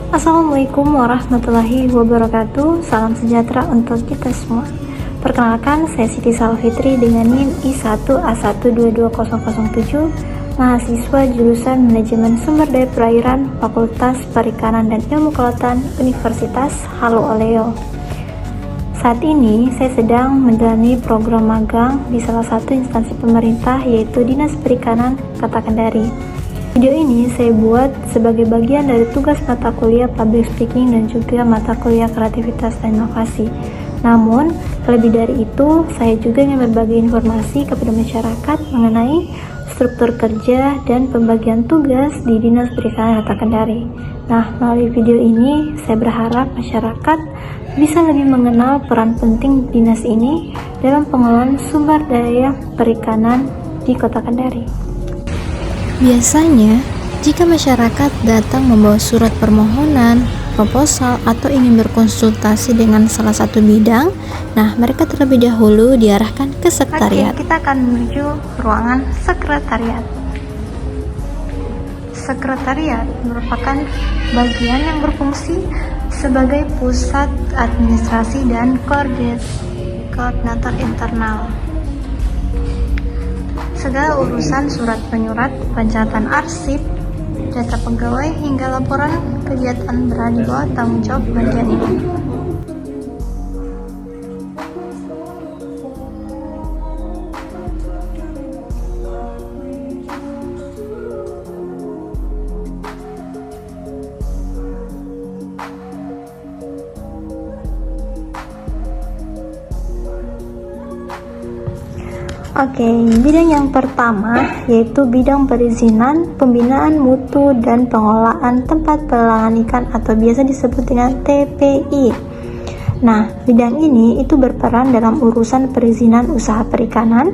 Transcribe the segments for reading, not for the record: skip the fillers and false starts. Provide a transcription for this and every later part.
Assalamualaikum warahmatullahi wabarakatuh. Salam sejahtera untuk kita semua. Perkenalkan, saya Siti Salfitri dengan NIM I1A1220007, mahasiswa jurusan Manajemen Sumber Daya Perairan, Fakultas Perikanan dan Ilmu Kelautan, Universitas Halu Oleo. Saat ini saya sedang menjalani program magang di salah satu instansi pemerintah, yaitu Dinas Perikanan Kota Kendari. Video ini saya buat sebagai bagian dari tugas mata kuliah Public Speaking dan juga mata kuliah Kreativitas dan Inovasi. Namun, lebih dari itu, saya juga ingin berbagi informasi kepada masyarakat mengenai struktur kerja dan pembagian tugas di Dinas Perikanan Kota Kendari. Nah, melalui video ini, saya berharap masyarakat bisa lebih mengenal peran penting dinas ini dalam pengelolaan sumber daya perikanan di Kota Kendari. Biasanya, jika masyarakat datang membawa surat permohonan, proposal, atau ingin berkonsultasi dengan salah satu bidang, mereka terlebih dahulu diarahkan ke sekretariat. Oke, kita akan menuju ruangan sekretariat. Sekretariat merupakan bagian yang berfungsi sebagai pusat administrasi dan koordinator internal. Segala urusan surat menyurat, pencatatan arsip, data pegawai hingga laporan kegiatan berada di bawah tanggung jawab bagian ini. Oke, bidang yang pertama yaitu bidang perizinan, pembinaan mutu, dan pengelolaan tempat pelelangan ikan atau biasa disebut dengan TPI. Nah, bidang ini itu berperan dalam urusan perizinan usaha perikanan,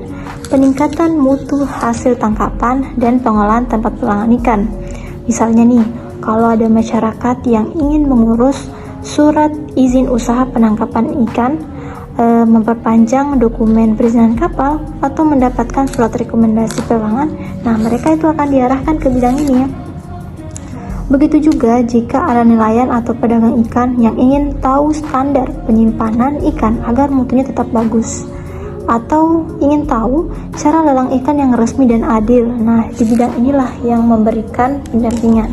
peningkatan mutu hasil tangkapan, dan pengelolaan tempat pelelangan ikan. Misalnya nih, kalau ada masyarakat yang ingin mengurus surat izin usaha penangkapan ikan, memperpanjang dokumen perizinan kapal, atau mendapatkan surat rekomendasi pelelangan, mereka itu akan diarahkan ke bidang ini ya. Begitu juga jika ada nelayan atau pedagang ikan yang ingin tahu standar penyimpanan ikan agar mutunya tetap bagus, atau ingin tahu cara lelang ikan yang resmi dan adil. Di bidang inilah yang memberikan pendampingan.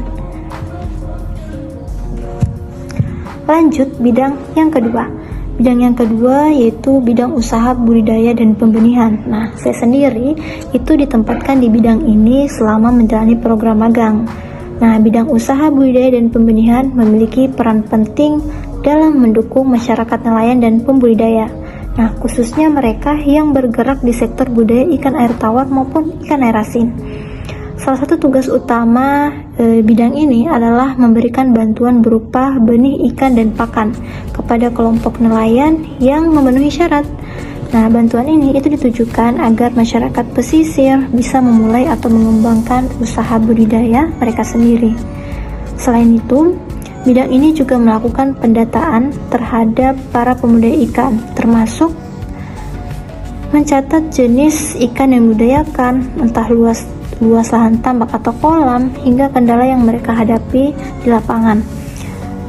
Lanjut bidang yang kedua. Bidang yang kedua yaitu bidang usaha budidaya dan pembenihan. Saya sendiri itu ditempatkan di bidang ini selama menjalani program magang. Bidang usaha budidaya dan pembenihan memiliki peran penting dalam mendukung masyarakat nelayan dan pembudidaya. Khususnya mereka yang bergerak di sektor budaya ikan air tawar maupun ikan air asin. Salah satu tugas utama bidang ini adalah memberikan bantuan berupa benih ikan dan pakan kepada kelompok nelayan yang memenuhi syarat. Bantuan ini itu ditujukan agar masyarakat pesisir bisa memulai atau mengembangkan usaha budidaya mereka sendiri. Selain itu, bidang ini juga melakukan pendataan terhadap para pembudidaya ikan, termasuk mencatat jenis ikan yang dibudidayakan, entah luas lahan tambak atau kolam, hingga kendala yang mereka hadapi di lapangan.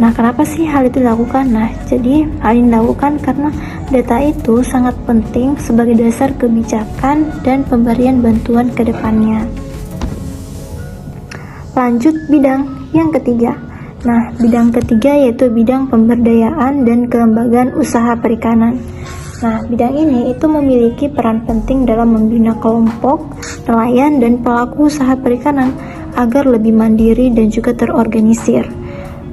Kenapa sih hal itu dilakukan? Jadi hal ini dilakukan karena data itu sangat penting sebagai dasar kebijakan dan pemberian bantuan ke depannya. Lanjut bidang yang ketiga. Bidang ketiga yaitu bidang pemberdayaan dan kelembagaan usaha perikanan. Bidang ini itu memiliki peran penting dalam membina kelompok nelayan dan pelaku usaha perikanan agar lebih mandiri dan juga terorganisir.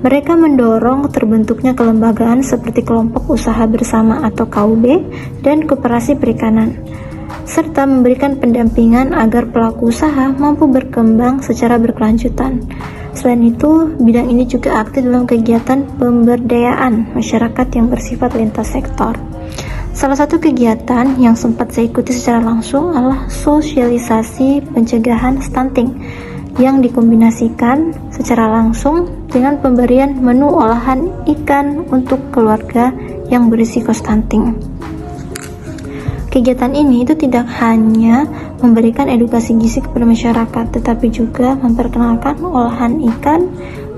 Mereka mendorong terbentuknya kelembagaan seperti kelompok usaha bersama atau KUB dan koperasi perikanan, serta memberikan pendampingan agar pelaku usaha mampu berkembang secara berkelanjutan. Selain itu, bidang ini juga aktif dalam kegiatan pemberdayaan masyarakat yang bersifat lintas sektor. Salah satu kegiatan yang sempat saya ikuti secara langsung adalah sosialisasi pencegahan stunting yang dikombinasikan secara langsung dengan pemberian menu olahan ikan untuk keluarga yang berisiko stunting. Kegiatan ini itu tidak hanya memberikan edukasi gizi kepada masyarakat, tetapi juga memperkenalkan olahan ikan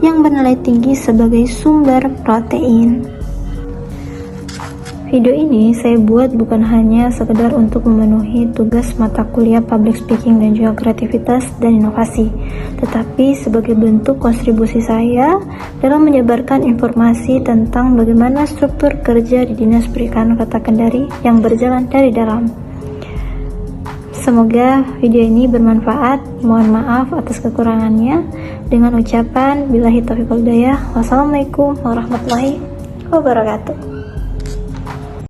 yang bernilai tinggi sebagai sumber protein. Video ini saya buat bukan hanya sekedar untuk memenuhi tugas mata kuliah public speaking dan juga kreativitas dan inovasi, tetapi sebagai bentuk kontribusi saya dalam menyebarkan informasi tentang bagaimana struktur kerja di Dinas Perikanan Kota Kendari yang berjalan dari dalam. Semoga video ini bermanfaat. Mohon maaf atas kekurangannya. Dengan ucapan billahi taufiq wal hidayah. Wassalamualaikum warahmatullahi wabarakatuh.